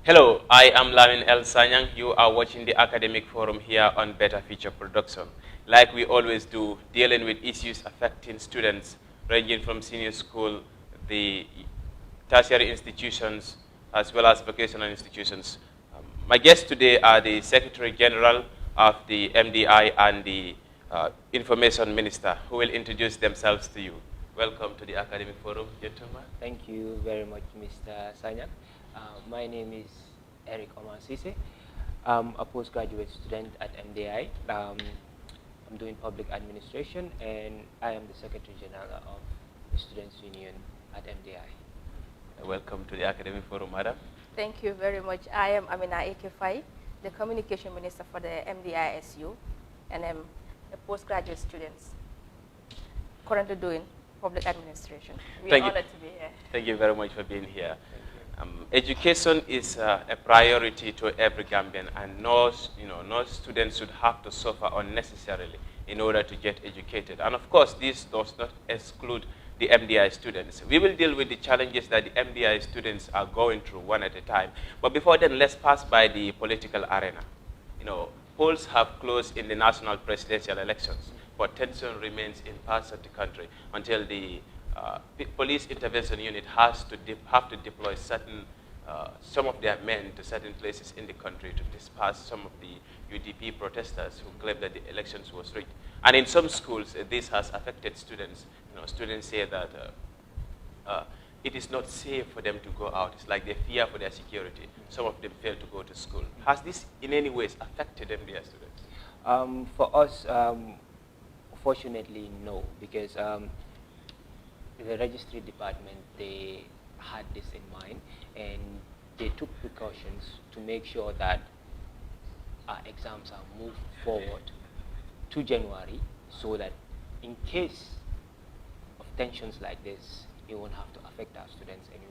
Hello, I am Lamin El Sanyang. You are watching the Academic Forum here on Better Future Production. Like we always do, dealing with issues affecting students ranging from senior school, the tertiary institutions, as well as vocational institutions. My guests today are the Secretary General of the MDI and the Information Minister, who will introduce themselves to you. Welcome to the Academic Forum, gentlemen. Thank you very much, Mr. Sanyang. My name is Erick Omar ceesay. I'm a postgraduate student at MDI. I'm doing public administration, and I am the Secretary General of the Students' Union at MDI. Welcome to the Academic Forum, madam. Thank you very much. I am Amina Faye, the Communication Minister for the MDISU, and I'm a postgraduate student currently doing public administration. We are honored to be here. Thank you very much for being here. Education is a priority to every Gambian, and no student should have to suffer unnecessarily in order to get educated. And of course, this does not exclude the MDI students. We will deal with the challenges that the MDI students are going through one at a time. But before then, let's pass by the political arena. Polls have closed in the national presidential elections, but tension remains in parts of the country until the police intervention unit have to deploy some of their men to certain places in the country to disperse some of the UDP protesters who claim that the elections was rigged. And in some schools, this has affected students. Students say that it is not safe for them to go out. It's like they fear for their security. Some of them fail to go to school. Has this in any ways affected MDI students? For us, fortunately, no, because the registry department, they had this in mind, and they took precautions to make sure that our exams are moved forward to January, so that in case of tensions like this, it won't have to affect our students, and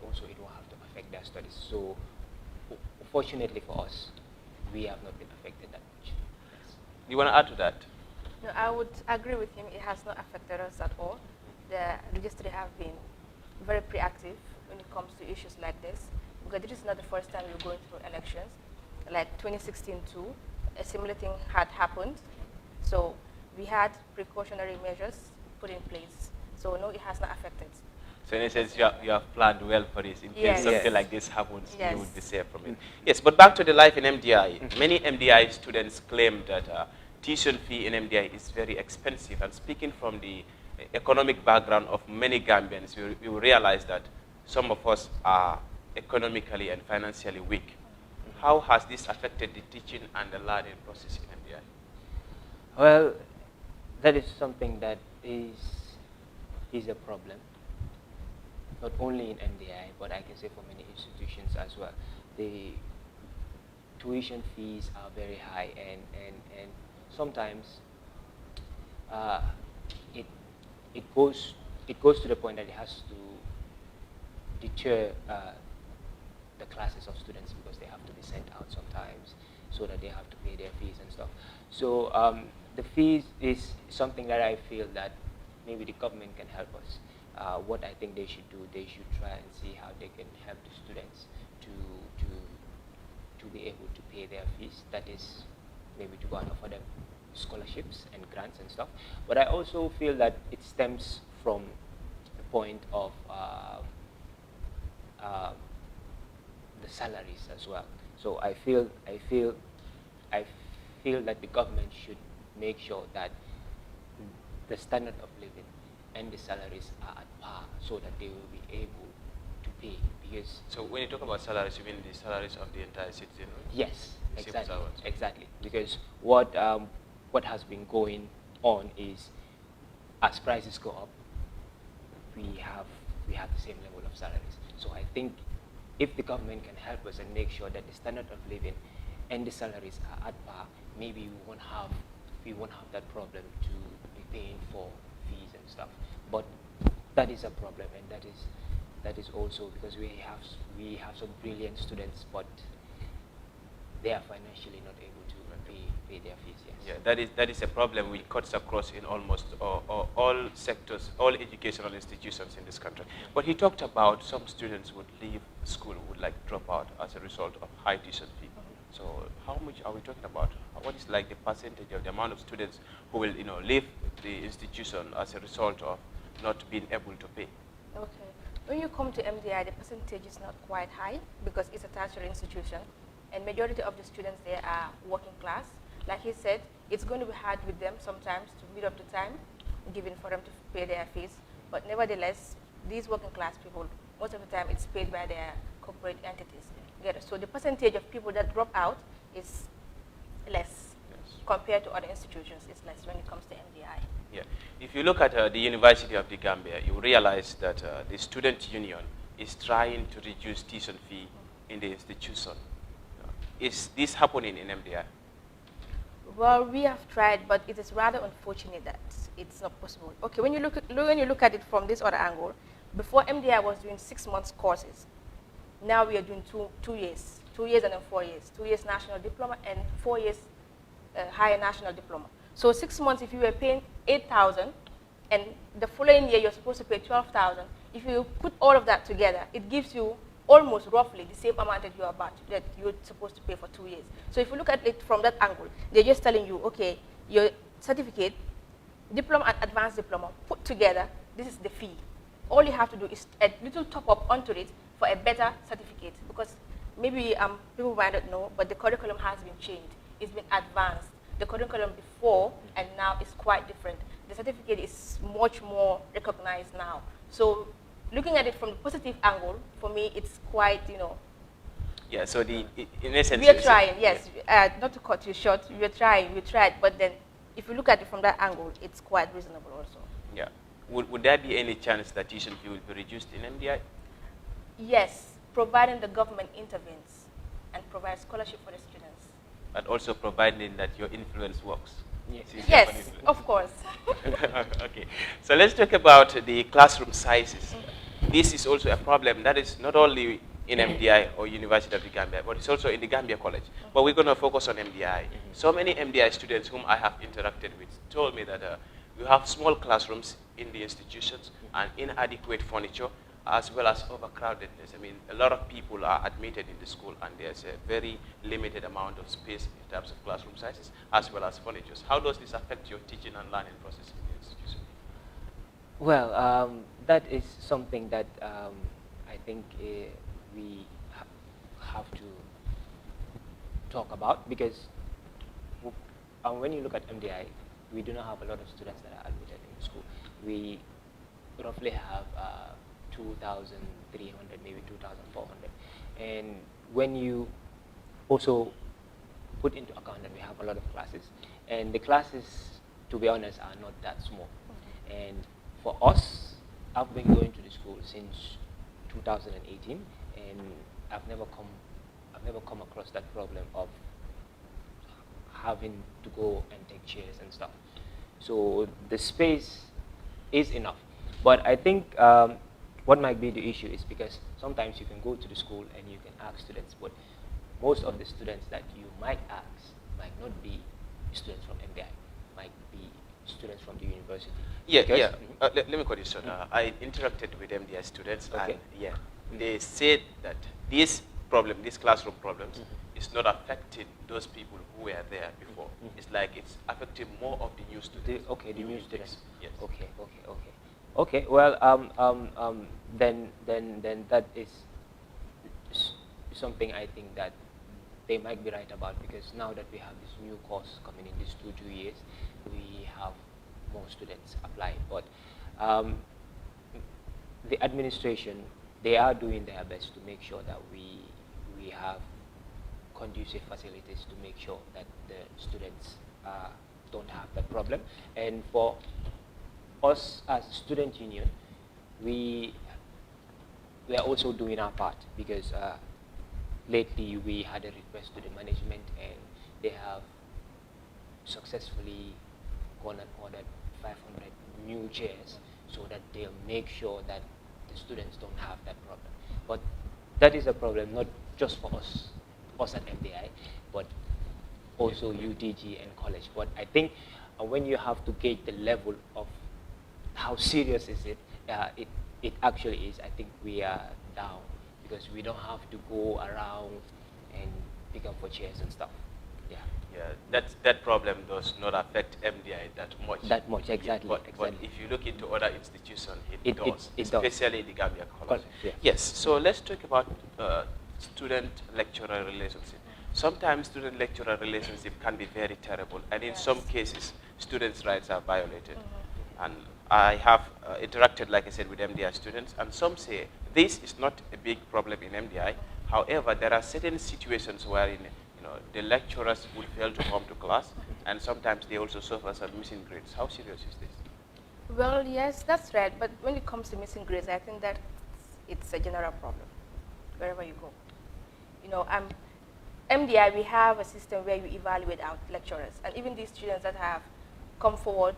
also it won't have to affect their studies. So fortunately for us, we have not been affected that much. Yes. You want to add to that? No, I would agree with him. It has not affected us at all. The registry have been very proactive when it comes to issues like this, because this is not the first time we're going through elections. Like 2016 too, a similar thing had happened. So we had precautionary measures put in place. So no, it has not affected. So in a sense, you have planned well for this. In case something like this happens, you would be safe from it. Yes, but back to the life in MDI. Many MDI students claim that tuition fee in MDI is very expensive. And speaking from the economic background of many Gambians, we will realize that some of us are economically and financially weak. How has this affected the teaching and the learning process in MDI? Well, that is something that is a problem, not only in MDI, but I can say for many institutions as well. The tuition fees are very high, and sometimes it goes to the point that it has to deter the classes of students, because they have to be sent out sometimes, so that they have to pay their fees and stuff. So the fees is something that I feel that maybe the government can help us. What I think they should do, they should try and see how they can help the students to be able to pay their fees. That is, maybe to go and offer them scholarships and grants and stuff. But I also feel that it stems from the point of the salaries as well. So I feel that the government should make sure that the standard of living and the salaries are at par, so that they will be able to pay. Because so when you talk about salaries, you mean the salaries of the entire citizen? Yes, exactly. Because what has been going on is, as prices go up, we have the same level of salaries. So I think if the government can help us and make sure that the standard of living and the salaries are at par, maybe we won't have that problem to be paying for fees and stuff. But that is a problem, and that is also because we have some brilliant students, but they are financially not able to pay their fees, yes. Yeah, that is a problem which cuts across in almost all sectors, all educational institutions in this country. But he talked about some students would leave school, would like drop out as a result of high tuition fee. So how much are we talking about? What is like the percentage of the amount of students who will, leave the institution as a result of not being able to pay? Okay. When you come to MDI, the percentage is not quite high because it's a tertiary institution, and majority of the students there are working class. Like he said, it's going to be hard with them sometimes to meet up the time given for them to pay their fees. But nevertheless, these working class people, most of the time it's paid by their corporate entities. So the percentage of people that drop out is less compared to other institutions. It's less when it comes to MDI. Yeah. If you look at the University of the Gambia, you realize that the student union is trying to reduce tuition fee in the institution. Is this happening in MDI? Well, we have tried, but it is rather unfortunate that it's not possible. Okay, when you look at it from this other angle, before MDI was doing 6 months courses. Now we are doing 2 years, 2 years and then 4 years, 2 years national diploma and 4 years higher national diploma. So 6 months, if you were paying 8,000, and the following year you're supposed to pay 12,000. If you put all of that together, it gives you almost roughly the same amount that you're supposed to pay for 2 years. So if you look at it from that angle, they're just telling you, okay, your certificate, diploma and advanced diploma, put together, this is the fee. All you have to do is a little top up onto it for a better certificate, because maybe people might not know, but the curriculum has been changed. It's been advanced. The curriculum before and now is quite different. The certificate is much more recognized now. So looking at it from the positive angle, for me, it's quite, Yeah, so in essence... We are trying, yes. Yeah. Not to cut you short, we tried, but then if you look at it from that angle, it's quite reasonable also. Yeah. Would there be any chance that tuition fee will be reduced in MDI? Yes, providing the government intervenes and provides scholarship for the students. But also providing that your influence works. Yes, of course. Okay, so let's talk about the classroom sizes. This is also a problem that is not only in MDI or University of the Gambia, but it's also in the Gambia College. But we're going to focus on MDI. So many MDI students whom I have interacted with told me that you have small classrooms in the institutions and inadequate furniture, as well as overcrowdedness. I mean, a lot of people are admitted in the school, and there's a very limited amount of space in terms of classroom sizes, as well as furniture. How does this affect your teaching and learning process in the institution? Well, that is something that I think we have to talk about, because when you look at MDI, we do not have a lot of students that are admitted in the school. We roughly have 2,300, maybe 2,400. And when you also put into account that we have a lot of classes, and the classes, to be honest, are not that small. And for us, I've been going to the school since 2018, and I've never come across that problem of having to go and take chairs and stuff. So the space is enough. But I think what might be the issue is because sometimes you can go to the school and you can ask students, but most of the students that you might ask might not be students from MDI, might be students from the university. Yeah, yeah. Let me cut you short. I interacted with MDI students, okay. And they said that this problem, these classroom problems, is not affecting those people who were there before. It's like it's affecting more of the new students. The new students. Yes. Okay. Well, then that is something I think that they might be right about, because now that we have this new course coming in these 2 years, we have more students applying. But the administration, they are doing their best to make sure that we have conducive facilities to make sure that the students don't have that problem. And for us as a student union, we are also doing our part, because lately we had a request to the management, and they have successfully gone and ordered 500 new chairs so that they'll make sure that the students don't have that problem. But that is a problem not just for us at MDI, but also UTG and college. But I think when you have to gauge the level of how serious is it, it actually is. I think we are down because we don't have to go around and pick up for chairs and stuff. Yeah. Yeah, that problem does not affect MDI that much. That much, exactly. But if you look into other institutions, it does, especially the Gambia College. Yeah. Yes, so let's talk about student-lecturer relationship. Sometimes student-lecturer relationship can be very terrible, and in some cases, students' rights are violated. And I have interacted, like I said, with MDI students, and some say this is not a big problem in MDI. However, there are certain situations wherein the lecturers will fail to come to class, and sometimes they also suffer some missing grades. How serious is this? Well, yes, that's right. But when it comes to missing grades, I think that it's a general problem wherever you go. MDI, we have a system where you evaluate our lecturers, and even these students that have come forward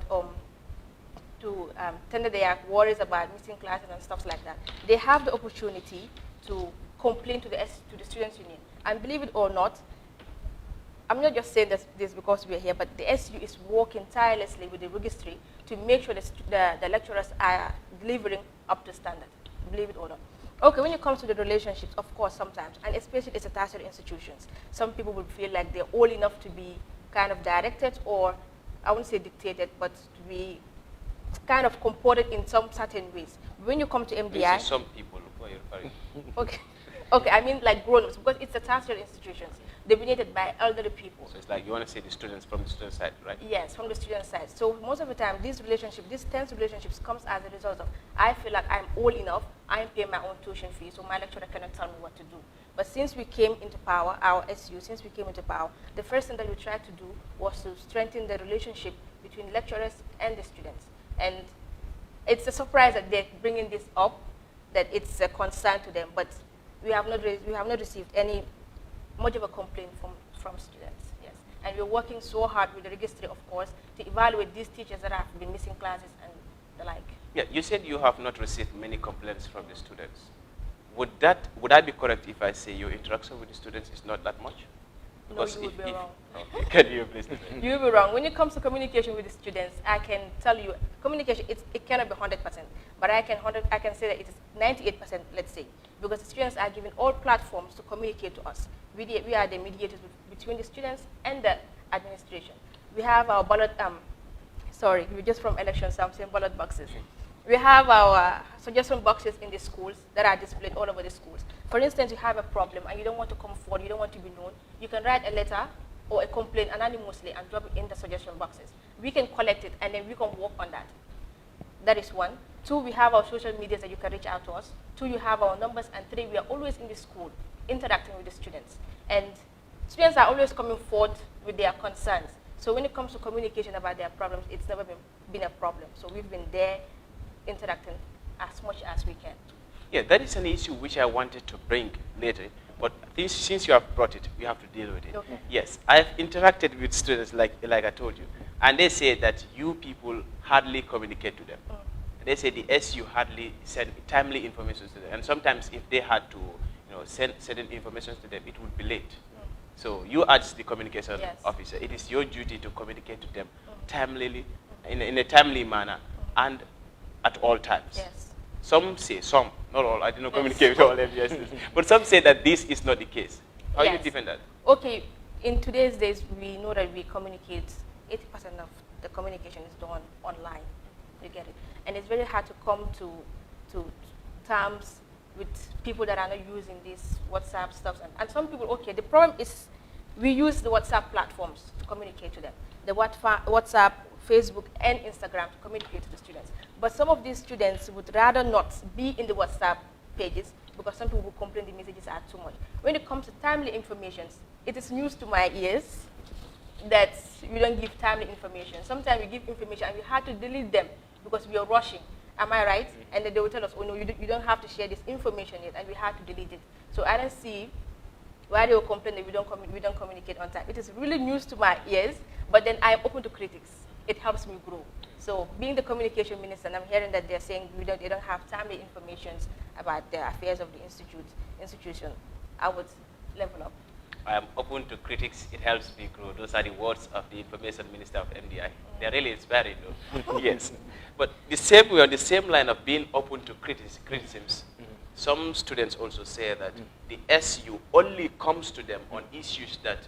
to tender their worries about missing classes and stuff like that, they have the opportunity to complain to the students' union. And believe it or not, I'm not just saying this because we're here, but the SU is working tirelessly with the registry to make sure the lecturers are delivering up to standard, believe it or not. Okay, when it comes to the relationships, of course, sometimes, and especially it's a tertiary institutions, some people would feel like they're old enough to be kind of directed, or I wouldn't say dictated, but to be kind of comported in some certain ways. When you come to MDI... Some people, who are you referring to? Okay, I mean like grown-ups, because it's a tertiary institutions dominated by elderly people. So it's like you want to say the students from the student side, right? Yes, from the student side. So most of the time, these tense relationships comes as a result of, I feel like I'm old enough, I'm paying my own tuition fee, so my lecturer cannot tell me what to do. But since we came into power, our SU, since we came into power, the first thing that we tried to do was to strengthen the relationship between lecturers and the students. And it's a surprise that they're bringing this up, that it's a concern to them, but we have not received any much of a complaint from students, yes. And we're working so hard with the registry, of course, to evaluate these teachers that have been missing classes and the like. Yeah, you said you have not received many complaints from the students. Would I be correct if I say your interaction with the students is not that much? Because no, you would be wrong. Okay, can you please? You will be wrong. When it comes to communication with the students, I can tell you, communication, it cannot be 100%, but I can say that it is 98%, let's say, because the students are given all platforms to communicate to us. We are the mediators between the students and the administration. We have our ballot, sorry, we're just from elections, so I'm saying ballot boxes. We have our suggestion boxes in the schools that are displayed all over the schools. For instance, you have a problem and you don't want to come forward, you don't want to be known, you can write a letter or a complaint anonymously and drop it in the suggestion boxes. We can collect it and then we can work on that. That is one. Two, we have our social media that you can reach out to us. Two, you have our numbers. And three, we are always in the school interacting with the students. And students are always coming forward with their concerns. So when it comes to communication about their problems, it's never been a problem. So we've been there interacting as much as we can. Yeah, that is an issue which I wanted to bring later, but since you have brought it, we have to deal with it. Okay. Yes, I've interacted with students like I told you, and they say that you people hardly communicate to them. They say the SU hardly send timely information to them, and sometimes if they had to send certain information to them, it would be late. So you as the communication officer, it is your duty to communicate to them timely, in a timely manner, and at all times. Yes. Some say, not all, I did not communicate with all MDIs, but some say that this is not the case. How do you defend that? Okay, in today's days, we know that we communicate, 80% of the communication is done online, you get it? And it's very hard to come to terms with people that are not using these WhatsApp stuff. And some people, okay, the problem is we use the WhatsApp platforms to communicate to them. The WhatsApp, Facebook, and Instagram to communicate to the students. But some of these students would rather not be in the WhatsApp pages because some people will complain the messages are too much. When it comes to timely information, it is news to my ears that we don't give timely information. Sometimes we give information and we have to delete them because we are rushing. Am I right? And then they will tell us, oh no, you don't have to share this information yet, and we have to delete it. So I don't see why they will complain that we don't communicate on time. It is really news to my ears, but then I am open to critics. It helps me grow. So being the communication minister, and I'm hearing that they're saying they don't have timely information about the affairs of the institution, I would level up. I am open to critics. It helps me grow. Those are the words of the Information Minister of MDI. They're really inspiring, though. Yes. But the same way, on the same line of being open to criticisms, some students also say that the SU only comes to them on issues that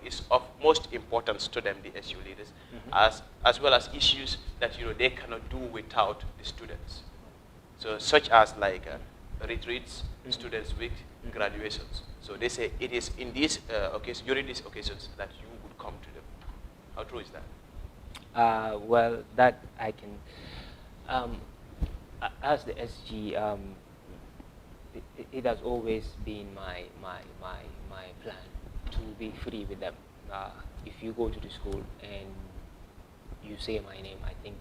is of most importance to them, the SU leaders, as well as issues that they cannot do without the students. So such as like retreats, students' week, graduations. So they say it is in these during these occasions that you would come to them. How true is that? Well, that I can. As the SG, it has always been my plan to be free with them. If you go to the school and you say my name, I think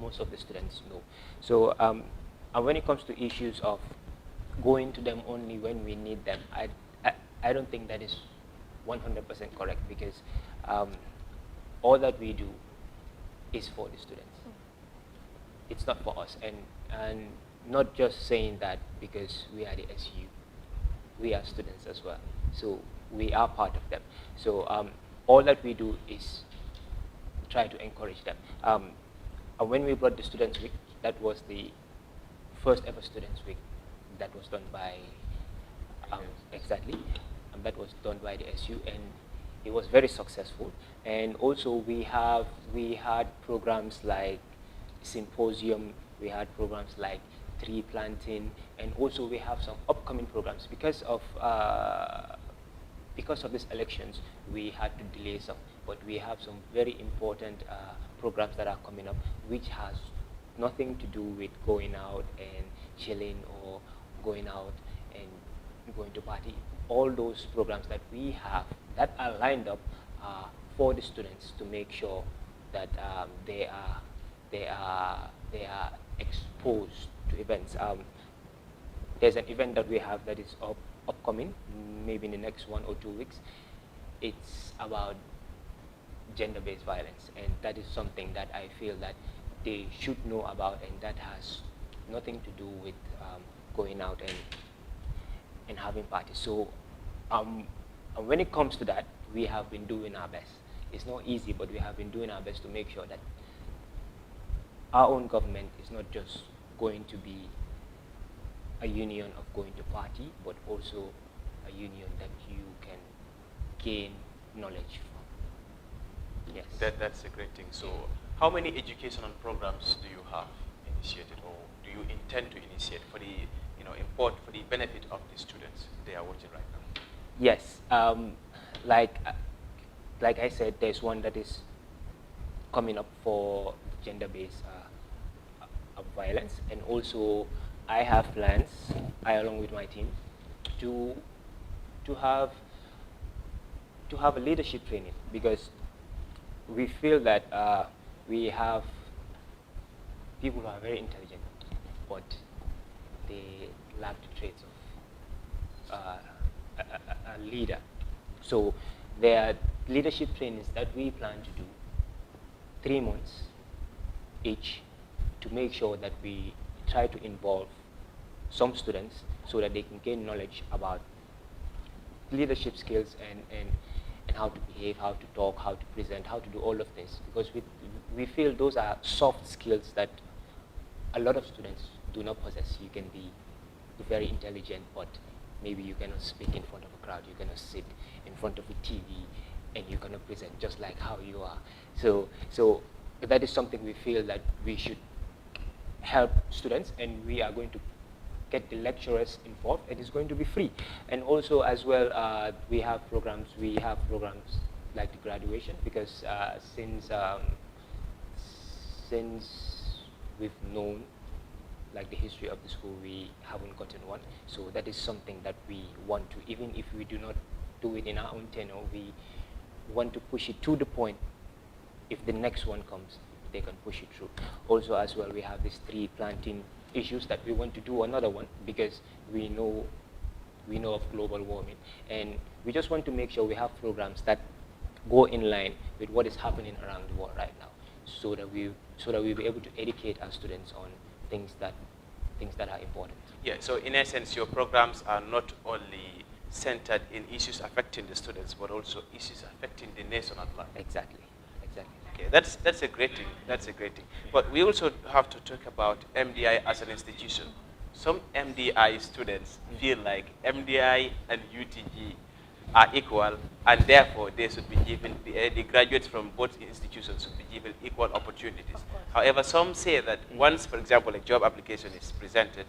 most of the students know. So and when it comes to issues of going to them only when we need them, I don't think that is 100% correct, because all that we do is for the students. It's not for us, and not just saying that because we are the SU, we are students as well. So we are part of them. So all that we do is try to encourage them. And when we brought the Students' Week, that was the first ever Students' Week that was done by, that was done by the SU, and it was very successful. And also we had programs like symposium, we had programs like tree planting, and also we have some upcoming programs. Because of these elections, we had to delay some, but we have some very important programs that are coming up, which has nothing to do with going out and chilling or going out and going to party. All those programs that we have that are lined up for the students to make sure that they are exposed to events. There's an event that we have that is upcoming, maybe in the next 1 or 2 weeks. It's about gender-based violence, and that is something that I feel that they should know about, and that has nothing to do with going out and having parties. So when it comes to that, we have been doing our best. It's not easy, but we have been doing our best to make sure that our own government is not just going to be a union of going to party, but also a union that you can gain knowledge from. Yes. That's a great thing. So how many educational programs do you have initiated, or do you intend to initiate for the for the benefit of the students they are watching right now? Yes. Like I said, there's one that is coming up for gender-based violence, and also I have plans, along with my team, to have a leadership training, because we feel that we have people who are very intelligent, but they lack the traits of a leader. So there are leadership trainings that we plan to do 3 months each, to make sure that we try to involve some students so that they can gain knowledge about leadership skills and how to behave, how to talk, how to present, how to do all of this, because we feel those are soft skills that a lot of students do not possess. You can be very intelligent, but maybe you cannot speak in front of a crowd, you cannot sit in front of a TV, and you cannot present just like how you are. So that is something we feel that we should help students, and we are going to get the lecturers involved. It is going to be free. And also as well, we have programs like the graduation, because since we've known like the history of the school, we haven't gotten one. So that is something that we want to, even if we do not do it in our own tenure, we want to push it to the point, if the next one comes, they can push it through. Also as well, we have these tree planting issues that we want to do another one, because we know of global warming, and we just want to make sure we have programs that go in line with what is happening around the world right now, so that we'll be able to educate our students on things that are important. Yeah, so in essence, your programs are not only centered in issues affecting the students, but also issues affecting the nation at large. Exactly. Exactly. Okay, that's a great thing. That's a great thing. But we also have to talk about MDI as an institution. Some MDI students feel like MDI and UTG are equal, and therefore they should be given, the graduates from both institutions should be given equal opportunities. However, some say that once, for example, a job application is presented,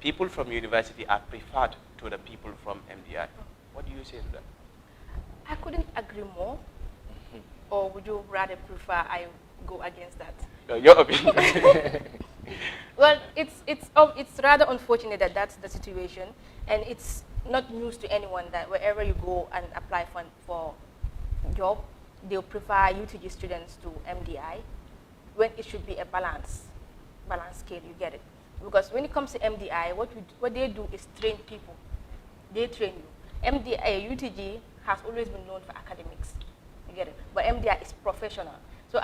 people from university are preferred to the people from MDI. What do you say to that? I couldn't agree more. Or would you rather prefer I go against that? Your opinion. Well, it's rather unfortunate that that's the situation, and it's not news to anyone that wherever you go and apply for job, they'll prefer UTG students to MDI, when it should be a balance scale. You get it? Because when it comes to MDI, what they do is train people. They train you. UTG has always been known for academics. You get it? But MDI is professional. So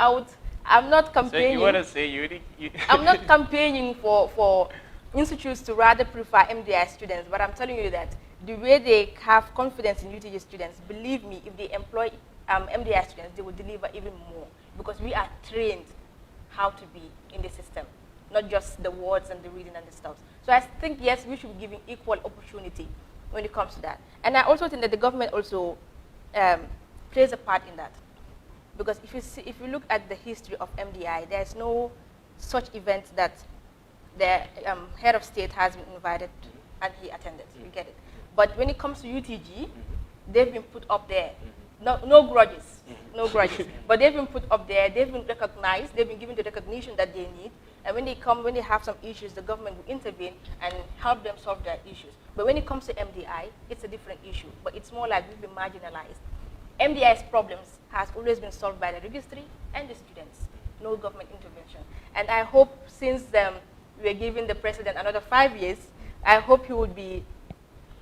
I'm not campaigning. So you want to say I'm not campaigning for institutes to rather prefer MDI students, but I'm telling you that the way they have confidence in UTG students, believe me, if they employ MDI students, they will deliver even more, because we are trained how to be in the system, not just the words and the reading and the stuff. So I think, yes, we should be giving equal opportunity when it comes to that. And I also think that the government also plays a part in that. Because if you look at the history of MDI, there's no such event that the head of state has been invited and he attended. You get it? But when it comes to UTG, they've been put up there. No grudges, no grudges. But they've been put up there. They've been recognized. They've been given the recognition that they need. And when they have some issues, the government will intervene and help them solve their issues. But when it comes to MDI, it's a different issue. But it's more like we've been marginalized. MDI's problems has always been solved by the registry and the students. No government intervention. And I hope, since we're giving the president another 5 years, I hope he would be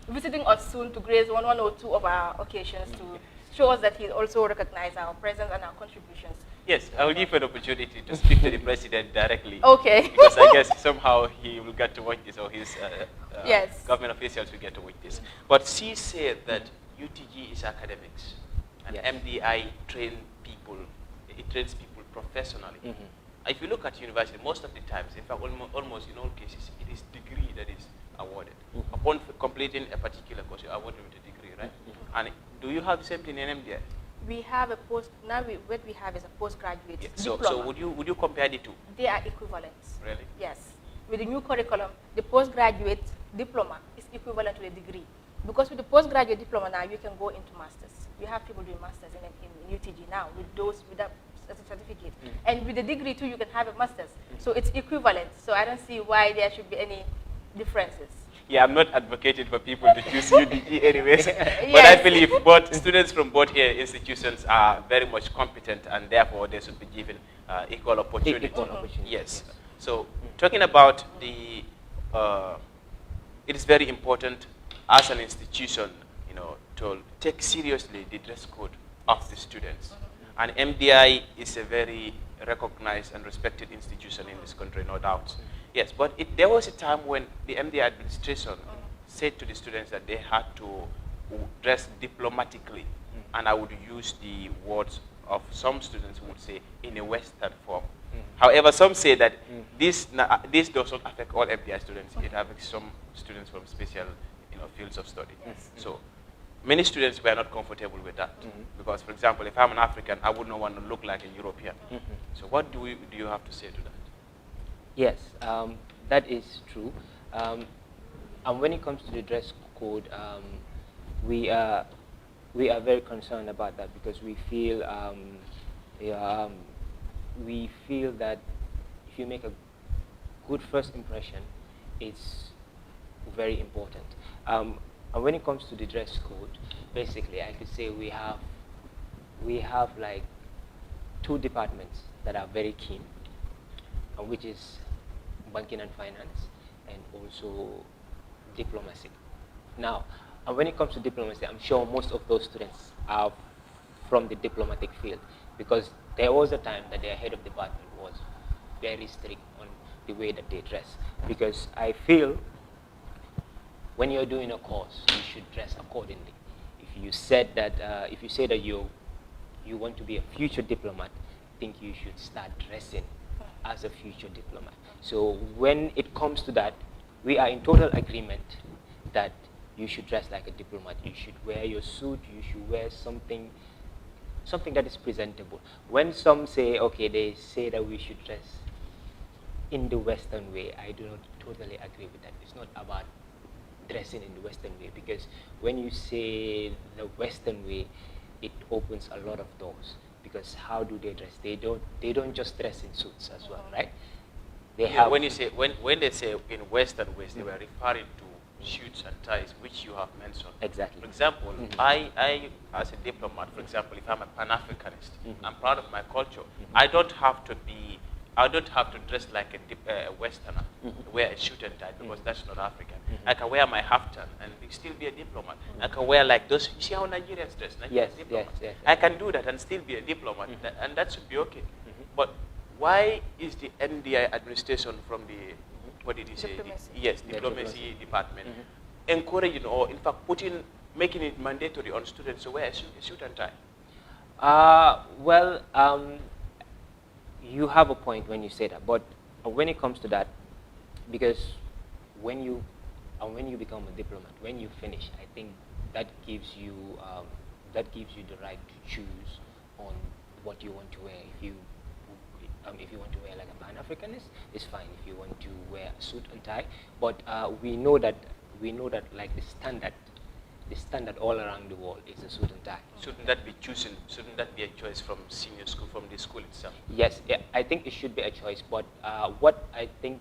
visiting us soon to grace one or two of our occasions to show us that he also recognizes our presence and our contributions. Yes, I will give you an opportunity to speak to the president directly. Okay. Because I guess somehow he will get to watch this, or his yes, government officials will get to watch this. But she said that UTG is academics, and yes, MDI trains people professionally. If you look at university, most of the times, in fact, almost in all cases, it is degree that is awarded. Upon completing a particular course, you're awarded with a degree, right? And do you have the same thing in MDI? We have what we have is a postgraduate diploma. So would you compare the two? They are equivalent. Really? Yes. With the new curriculum, the postgraduate diploma is equivalent to the degree. Because with the postgraduate diploma now, you can go into masters. You have people doing masters in UTG now with that certificate. And with the degree too, you can have a master's. So it's equivalent. So I don't see why there should be any differences. Yeah, I'm not advocating for people to choose UTG anyways. But I believe both students from both here institutions are very much competent, and therefore they should be given equal opportunity. Yes. So talking about the, it is very important as an institution, to take seriously the dress code of the students. And MDI is a very recognized and respected institution in this country, no doubt. Yes, but there was a time when the MDI administration said to the students that they had to dress diplomatically. And I would use the words of some students who would say in a Western form. However, some say that this does not affect all MDI students. It affects some students from special fields of study. Yes. So many students were not comfortable with that. Because, for example, if I'm an African, I would not want to look like a European. So what do you have to say to that? Yes, that is true. And when it comes to the dress code, we are very concerned about that, because we feel that if you make a good first impression, it's very important. And when it comes to the dress code, basically, I could say we have like 2 departments that are very keen, which is banking and finance, and also diplomacy. Now, and when it comes to diplomacy, I'm sure most of those students are from the diplomatic field, because there was a time that their head of department was very strict on the way that they dress. Because I feel when you're doing a course, you should dress accordingly. If you said that, if you say that you want to be a future diplomat, I think you should start dressing as a future diplomat. So when it comes to that, we are in total agreement that you should dress like a diplomat. You should wear your suit. You should wear something that is presentable. When some say, okay, they say that we should dress in the Western way, I do not totally agree with that. It's not about dressing in the Western way, because when you say the Western way, it opens a lot of doors. Because how do they dress? They don't just dress in suits as well, right? They have, when you say when they say in Western ways, they were referring to suits and ties, which you have mentioned. Exactly. For example, I as a diplomat, for example, if I'm a Pan-Africanist, I'm proud of my culture. I don't have to dress like a Westerner, wear a suit and tie, because that's not African. I can wear my haftan and still be a diplomat. I can wear like those, you see how Nigerians dress? Yes, diplomats. yes. I can do that and still be a diplomat, and that should be okay. But why is the MDI administration from the, what did you say? Diplomacy. Yes, diplomacy department, encouraging, or in fact making it mandatory on students to wear a suit and tie? You have a point when you say that, but when it comes to that, because when you become a diplomat, when you finish, I think that gives you the right to choose on what you want to wear. If you want to wear like a Pan-Africanist, it's fine. If you want to wear a suit and tie, but we know that like the standard all around the world is a suit and tie. Shouldn't that be chosen? Shouldn't that be a choice from senior school, from the school itself? Yes, I think it should be a choice. But what I think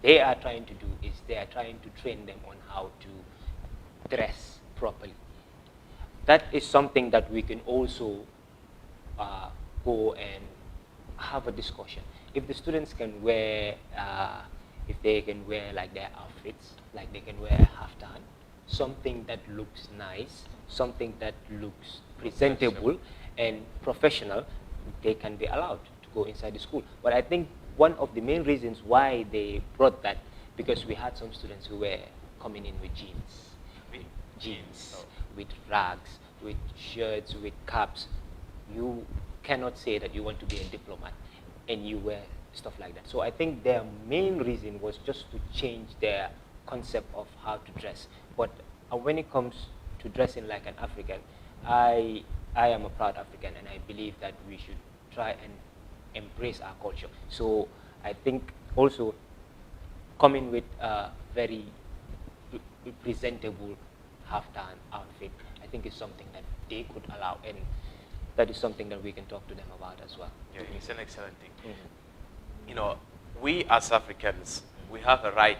they are trying to do is they are trying to train them on how to dress properly. That is something that we can also go and have a discussion. If the students can wear, if they can wear like their outfits, like they can wear a haftan, something that looks nice, something that looks presentable and professional, they can be allowed to go inside the school. But I think one of the main reasons why they brought that, because we had some students who were coming in with jeans, with rags, with shirts, with caps. You cannot say that you want to be a diplomat and you wear stuff like that. So I think their main reason was just to change their concept of how to dress. But when it comes to dressing like an African, I am a proud African, and I believe that we should try and embrace our culture. So I think also coming with a very presentable haftan outfit, I think is something that they could allow, and that is something that we can talk to them about as well. Yeah, it's an excellent thing. You know, we as Africans, we have a right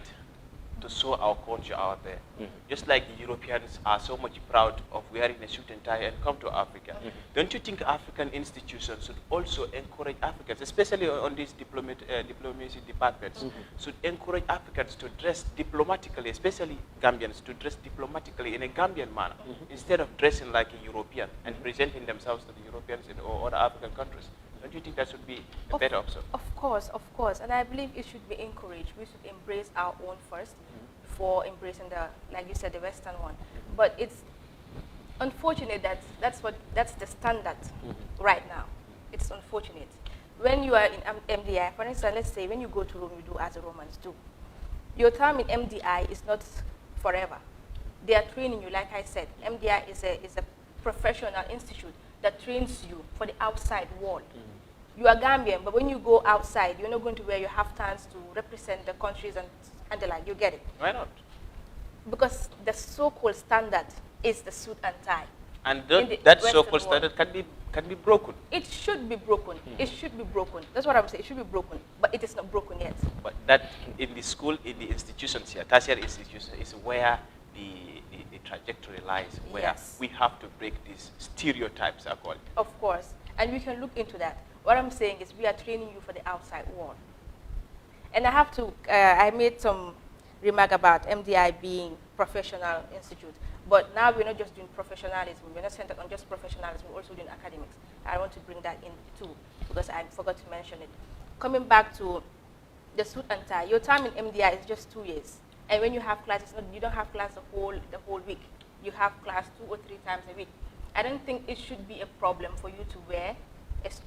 to show our culture out there. Just like the Europeans are so much proud of wearing a suit and tie and come to Africa. Don't you think African institutions should also encourage Africans, especially on these diplomacy departments, should encourage Africans to dress diplomatically, especially Gambians, to dress diplomatically in a Gambian manner, instead of dressing like a European and presenting themselves to the Europeans or other African countries? Don't you think that should be a better option? Of course. And I believe it should be encouraged. We should embrace our own first before embracing like you said, the Western one. But it's unfortunate that that's the standard right now. It's unfortunate. When you are in MDI, for instance, let's say when you go to Rome, you do as the Romans do. Your time in MDI is not forever. They are training you, like I said. MDI is a professional institute that trains you for the outside world. You are Gambian, but when you go outside, you're not going to wear your haftans to represent the countries and the like. You get it? Why not? Because the so-called standard is the suit and tie. And that so-called standard can be broken. It should be broken. It should be broken. That's what I'm saying. It should be broken, but it is not broken yet. But that in the school, in the institutions here, tertiary institutions, is where the trajectory lies, where we have to break these stereotypes, are called. Of course, and we can look into that. What I'm saying is we are training you for the outside world. And I have to, I made some remark about MDI being professional institute, but now we're not just doing professionalism. We're not centered on just professionalism, we're also doing academics. I want to bring that in too, because I forgot to mention it. Coming back to the suit and tie, your time in MDI is just 2 years. And when you have classes, you don't have class the whole week. You have class 2 or 3 times a week. I don't think it should be a problem for you to wear,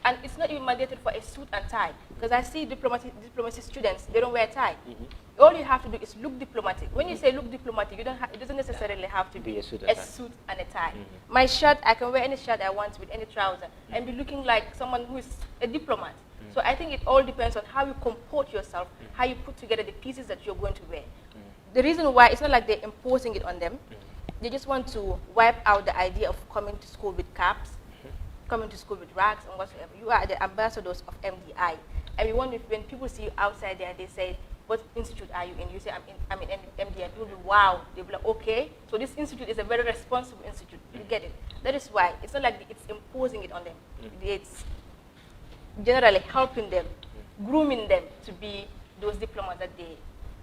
and it's not even mandated for a suit and tie, because I see diplomacy students, they don't wear a tie. All you have to do is look diplomatic. When you say look diplomatic, it doesn't necessarily have to be a suit and a tie. My shirt, I can wear any shirt I want with any trouser and be looking like someone who is a diplomat. So I think it all depends on how you comport yourself, how you put together the pieces that you're going to wear. The reason why, it's not like they're imposing it on them. They just want to wipe out the idea of coming to school with caps, coming to school with rags and whatsoever. You are the ambassadors of MDI. And we want, when people see you outside there, they say, what institute are you in? You say, I'm in MDI. People will be, wow. They'll be like, okay. So this institute is a very responsible institute. You get it? That is why. It's not like it's imposing it on them. It's generally helping them, grooming them to be those diplomats that they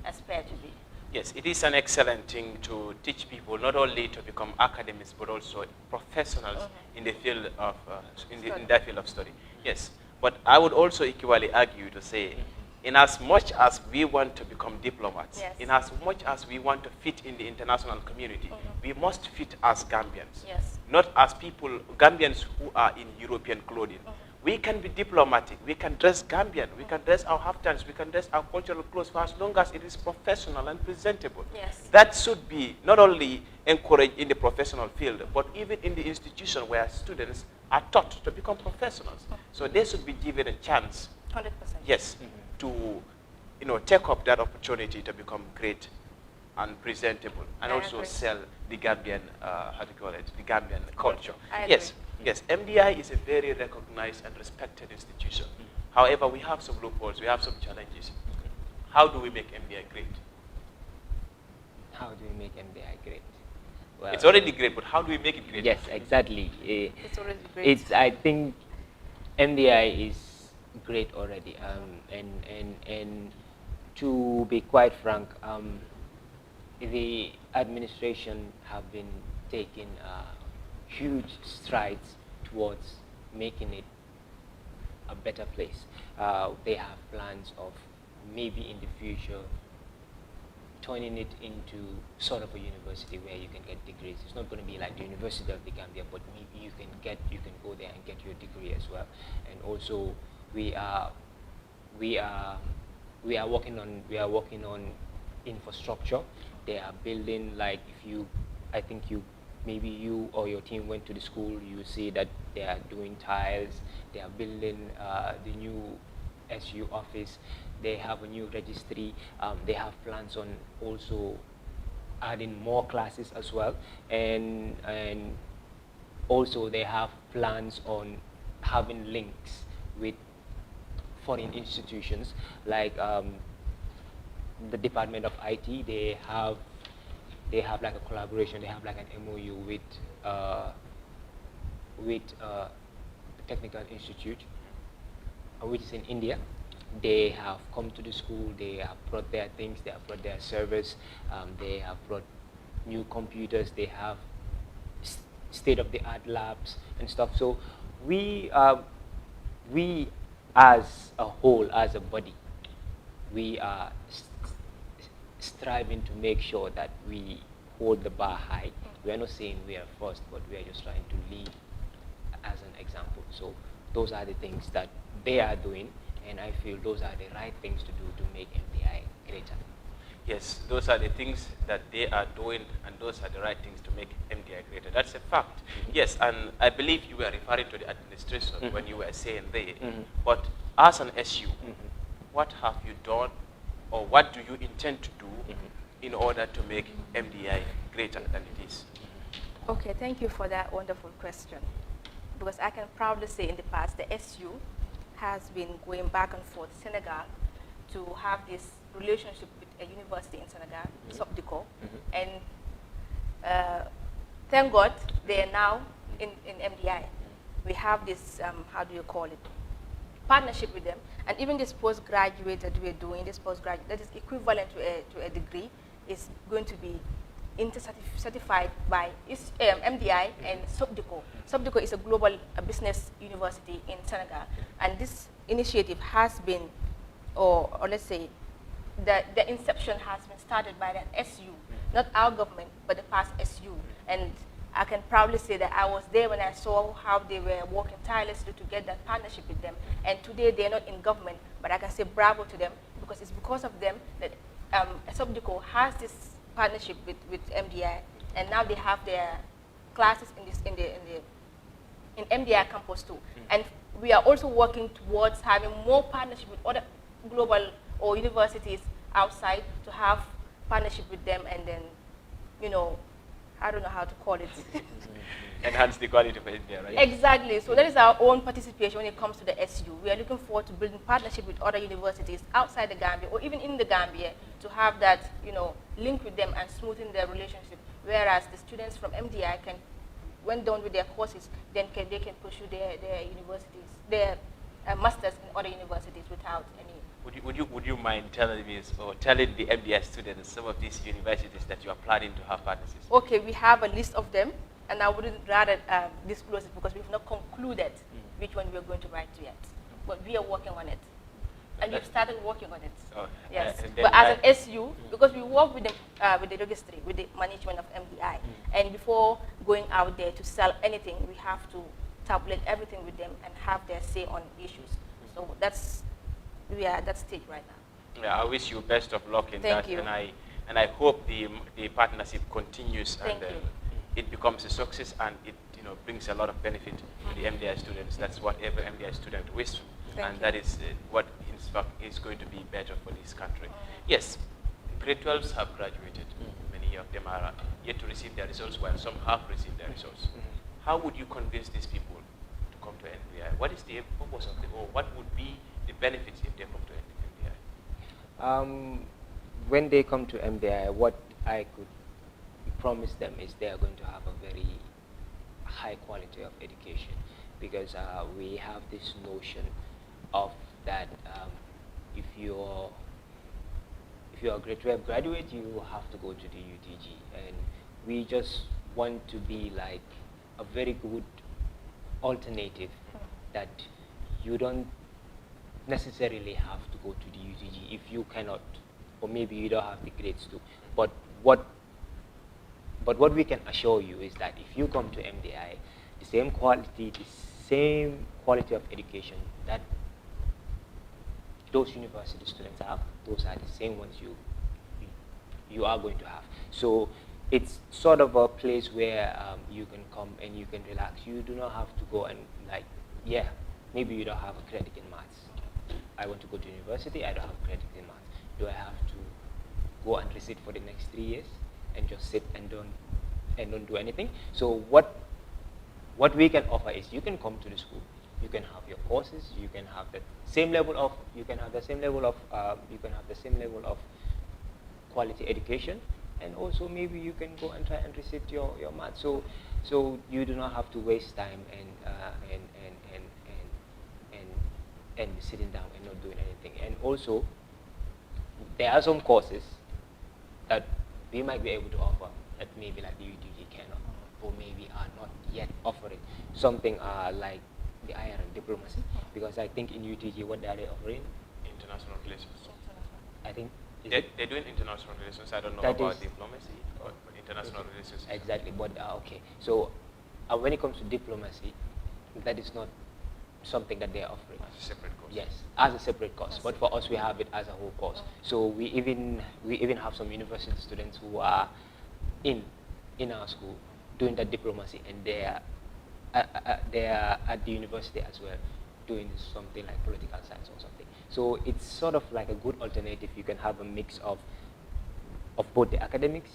aspire to be. Yes, it is an excellent thing to teach people not only to become academics but also professionals in the field of in that field of study. Yes, but I would also equally argue to say, in as much as we want to become diplomats, in as much as we want to fit in the international community, we must fit as Gambians, not as people, Gambians who are in European clothing. We can be diplomatic, we can dress Gambian, we can dress our haftans, we can dress our cultural clothes for as long as it is professional and presentable. That should be not only encouraged in the professional field, but even in the institution where students are taught to become professionals. So they should be given a chance, 100%. Yes, to take up that opportunity to become great and presentable, and also sell the Gambian, the Gambian culture. Yes, MDI is a very recognized and respected institution. However, we have some loopholes, we have some challenges. How do we make MDI great? How do we make MDI great? Well, it's already great, but how do we make it great? Yes, exactly. It's already great. I think MDI is great already. And to be quite frank, the administration have been taking huge strides towards making it a better place. They have plans of maybe in the future turning it into sort of a university where you can get degrees. It's not going to be like the University of the Gambia, but maybe you can go there and get your degree as well. And also we are working on infrastructure. They are building, like, maybe you or your team went to the school, you see that they are doing tiles, they are building the new SU office, they have a new registry, they have plans on also adding more classes as well, and also they have plans on having links with foreign institutions, like the Department of IT. They have like a collaboration, they have like an MOU with the Technical Institute, which is in India. They have come to the school, they have brought their things, they have brought their servers, they have brought new computers, they have state-of-the-art labs and stuff. So we as a whole, as a body, we are striving to make sure that we hold the bar high. We are not saying we are first, but we are just trying to lead as an example. So those are the things that they are doing, and I feel those are the right things to do to make MDI greater. Yes, those are the things that they are doing, and those are the right things to make MDI greater. That's a fact. Yes, and I believe you were referring to the administration when you were saying they. But as an SU, what have you done, or what do you intend to do in order to make MDI greater than it is? Okay, thank you for that wonderful question. Because I can proudly say in the past, the SU has been going back and forth Senegal to have this relationship with a university in Senegal, SOPDICO, and thank God they are now in MDI. We have this, how do you call it, partnership with them, and even this postgraduate that we're doing, this postgraduate that is equivalent to a degree, is going to be certified by MDI and SOPDICO. SOPDICO is a global business university in Senegal, and this initiative has been, or let's say, the inception has been started by the SU, not our government, but the past SU. And I can proudly say that I was there when I saw how they were working tirelessly to get that partnership with them. And today they're not in government, but I can say bravo to them, because it's because of them that Subdico has this partnership with MDI, and now they have their classes in MDI campus too. And we are also working towards having more partnership with other global or universities outside, to have partnership with them, and then, you know, I don't know how to call it. Enhance the quality of India, right? Exactly. So that is our own participation when it comes to the SU. We are looking forward to building partnership with other universities outside the Gambia, or even in the Gambia, to have that, you know, link with them and smoothen their relationship. Whereas the students from MDI can, when done with their courses, then they can pursue their universities, their masters in other universities without any. Would you mind telling me, or telling the MDI students some of these universities that you are planning to have partnerships? Okay, we have a list of them, and I wouldn't rather disclose it because we've not concluded which one we're going to write to yet. But we are working on it. And we've started working on it. Oh, yes. But as an SU, because we work with the registry, with the management of MDI, and before going out there to sell anything, we have to tabulate everything with them and have their say on issues. So we are at that stage right now. Yeah, I wish you best of luck in Thank that, you. and I hope the partnership continues Thank and you. it becomes a success, and it brings a lot of benefit to the MDI students. That's what every MDI student wishes, and that is what in fact is going to be better for this country. Yes, grade 12s have graduated. Many of them are yet to receive their results, while some have received their results. How would you convince these people to come to MDI? What is the purpose of or what would be the benefits if they come to MDI? When they come to MDI, what I could promise them is they are going to have a very high quality of education, because we have this notion of that if you're a grade 12 graduate, you have to go to the UTG, and we just want to be like a very good alternative, that you don't necessarily have to go to the UTG if you cannot, or maybe you don't have the grades to. But what we can assure you is that if you come to MDI, the same quality of education that those university students have, those are the same ones you are going to have. So it's sort of a place where you can come and you can relax. You do not have to go and maybe you don't have a credit in maths. I want to go to university, I don't have credit in maths. Do I have to go and resit for the next 3 years and just sit and don't do anything? So what we can offer is, you can come to the school, you can have your courses, you can have the same level of quality education, and also maybe you can go and try and resit your maths. So you do not have to waste time and sitting down and not doing anything. And also, there are some courses that we might be able to offer that maybe like the UTG cannot, or maybe are not yet offering. Something like the IR and diplomacy, because I think in UTG, what are they offering? International relations. I think they're doing international relations. I don't know about diplomacy, but international relations. Exactly, but okay. So when it comes to diplomacy, that is not something that they are offering. As a separate course. Yes, as a separate course. But for us, we have it as a whole course. So we even have some university students who are in our school doing that diplomacy, and they are at the university as well, doing something like political science or something. So it's sort of like a good alternative. You can have a mix of both the academics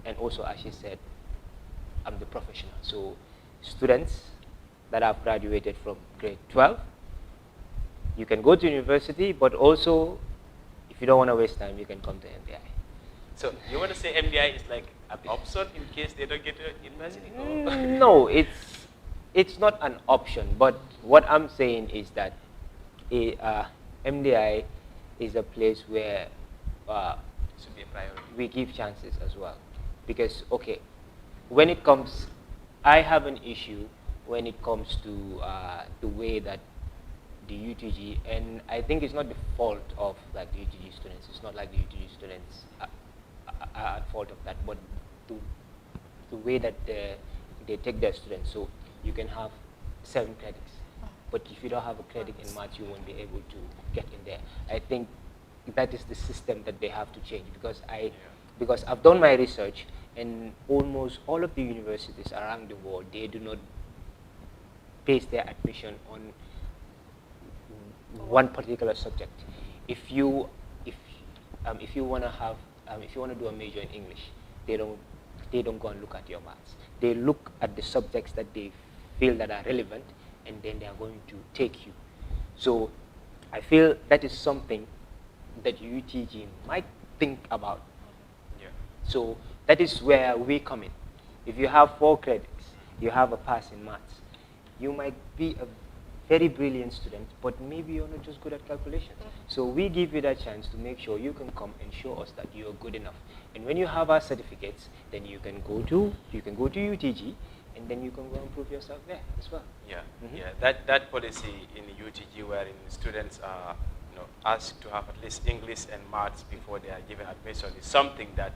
and also, as she said, the professional. So students that have graduated from grade 12, you can go to university, but also, if you don't want to waste time, you can come to MDI. So you want to say MDI is like an option in case they don't get to university? No, it's not an option. But what I'm saying is that MDI is a place where should be a priority. We give chances as well. Because, okay, when it comes, I have an issue when it comes to the way that the UTG, and I think it's not the fault of like the UTG students. It's not like the UTG students are at fault of that, but the way that they take their students. So you can have 7 credits, but if you don't have a credit in maths, you won't be able to get in there. I think that is the system that they have to change, because I've done my research, and almost all of the universities around the world, they do not base their admission on one particular subject. If you want to do a major in English, they don't go and look at your maths. They look at the subjects that they feel that are relevant, and then they are going to take you. So I feel that is something that UTG might think about. Yeah. So that is where we come in. If you have 4 credits, you have a pass in maths, you might be a very brilliant student, but maybe you're not just good at calculations. So we give you that chance to make sure you can come and show us that you're good enough. And when you have our certificates, then you can go to UTG, and then you can go and prove yourself there as well. Yeah, yeah. That policy in the UTG, wherein students are asked to have at least English and maths before they are given admission, is something that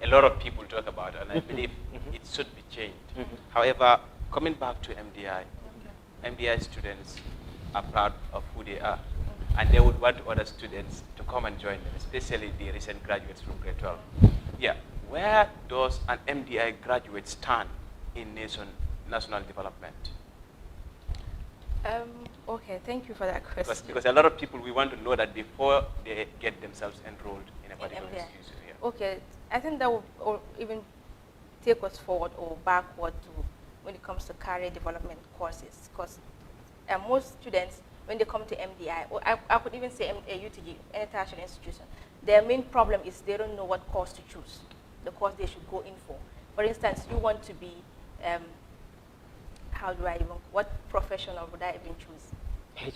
a lot of people talk about, and I believe it should be changed. However, coming back to MDI, MDI students are proud of who they are, and they would want other students to come and join them, especially the recent graduates from grade 12. Yeah, where does an MDI graduate stand in national development? Okay, thank you for that question. Because a lot of people, we want to know that before they get themselves enrolled in a particular institution. Yeah. Okay, I think that will even take us forward or backward to when it comes to career development courses, because most students, when they come to MDI, or I could even say UTG, any tertiary institution, their main problem is they don't know what course to choose, the course they should go in for. For instance, you want to be, what professional would I even choose?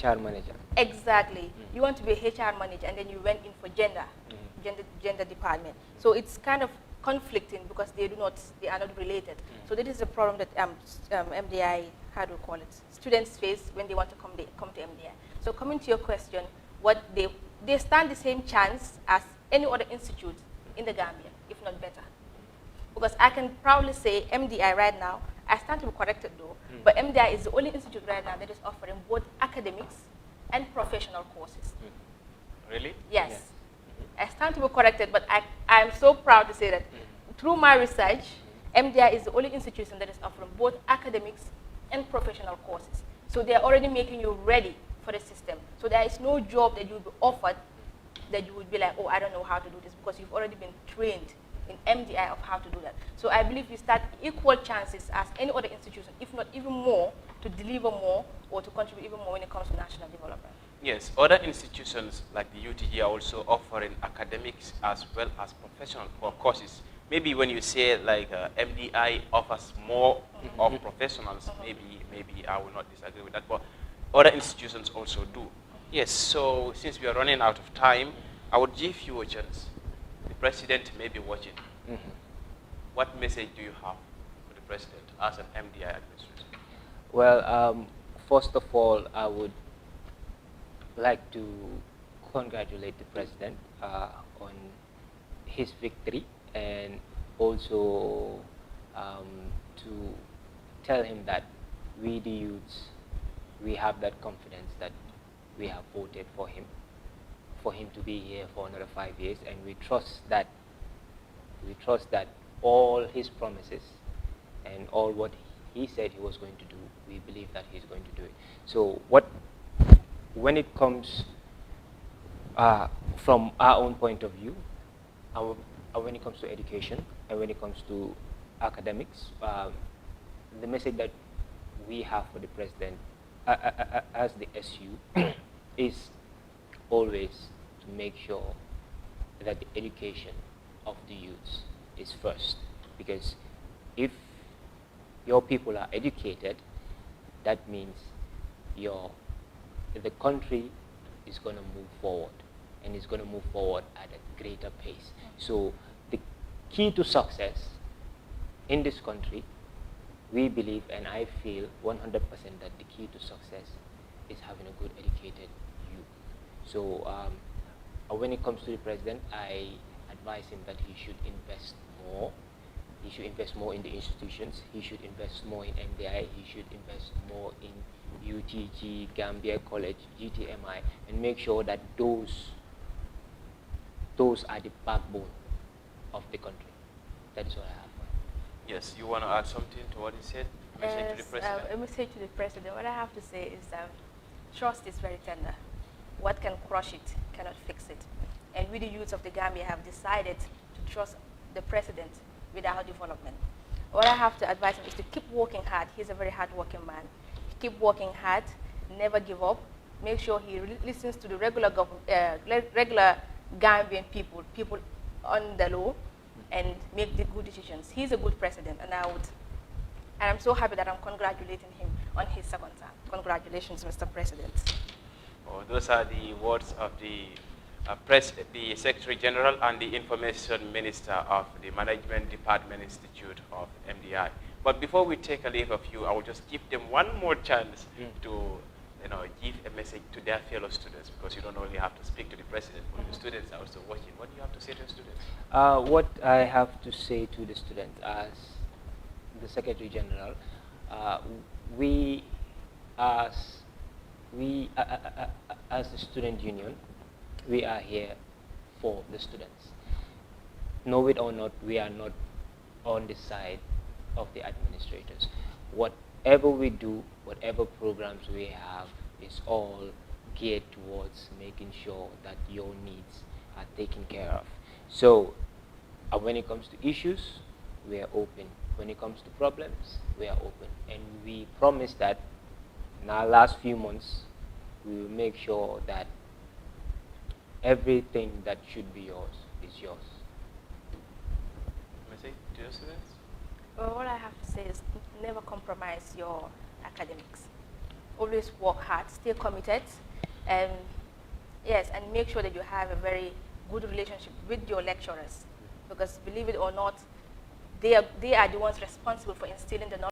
HR manager. Exactly. You want to be a HR manager, and then you went in for gender department. So it's kind of conflicting because they are not related. So that is a problem that MDI, how do you call it, students face when they want to come to MDI. So coming to your question, they stand the same chance as any other institute in the Gambia, if not better. Because I can proudly say MDI right now, I stand to be corrected though, but MDI is the only institute right now that is offering both academics and professional courses. Really? Yes. Yeah. I stand to be corrected, but I am so proud to say that through my research, MDI is the only institution that is offering both academics and professional courses. So they are already making you ready for the system. So there is no job that you will be offered that you would be like, oh, I don't know how to do this, because you've already been trained in MDI of how to do that. So I believe we start equal chances as any other institution, if not even more, to deliver more or to contribute even more when it comes to national development. Yes, other institutions like the UTG are also offering academics as well as professional courses. Maybe when you say like MDI offers more of professionals, maybe I will not disagree with that, but other institutions also do. Yes, so since we are running out of time, I would give you a chance. The president may be watching. What message do you have for the president as an MDI administrator? Well, first of all, I would like to congratulate the president on his victory, and also to tell him that we the youths, we have that confidence that we have voted for him to be here for another 5 years, and we trust that all his promises and all what he said he was going to do, we believe that he's going to do it. So when it comes from our own point of view, when it comes to education and when it comes to academics, the message that we have for the president as the SU is always to make sure that the education of the youths is first, because if your people are educated, that means the country is going to move forward, and it's going to move forward at a greater pace. So the key to success in this country, we believe, and I feel 100% that the key to success is having a good educated youth. So when it comes to the president, I advise him that he should invest more. He should invest more in the institutions. He should invest more in MDI. He should invest more in UTG, Gambia College, GTMI, and make sure that those are the backbone of the country. That is what I have. Yes, you want to add something to what he said? Message to the president? A message to the president. What I have to say is that trust is very tender. What can crush it cannot fix it. And we, the youth of the Gambia, have decided to trust the president with our development. What I have to advise him is to keep working hard. He's a very hard-working man. Keep working hard, never give up. Make sure he listens to the regular Gambian people on the law, and make the good decisions. He's a good president, and I'm so happy that I'm congratulating him on his second term. Congratulations, Mr. President. Oh, those are the words of the Secretary General and the Information Minister of the Management Department Institute of MDI. But before we take a leave of you, I will just give them one more chance to give a message to their fellow students, because you don't only have to speak to the president, but the students are also watching. What do you have to say to the students? What I have to say to the students as the Secretary General, we as the student union, we are here for the students. Know it or not, we are not on the side of the administrators. Whatever we do, whatever programs we have, is all geared towards making sure that your needs are taken care of. So when it comes to issues, we are open. When it comes to problems, we are open. And we promise that in our last few months, we will make sure that everything that should be yours is yours. Message to your students? Well, what I have to say is never compromise your academics. Always work hard, stay committed, and yes, and make sure that you have a very good relationship with your lecturers, because believe it or not, they are the ones responsible for instilling the knowledge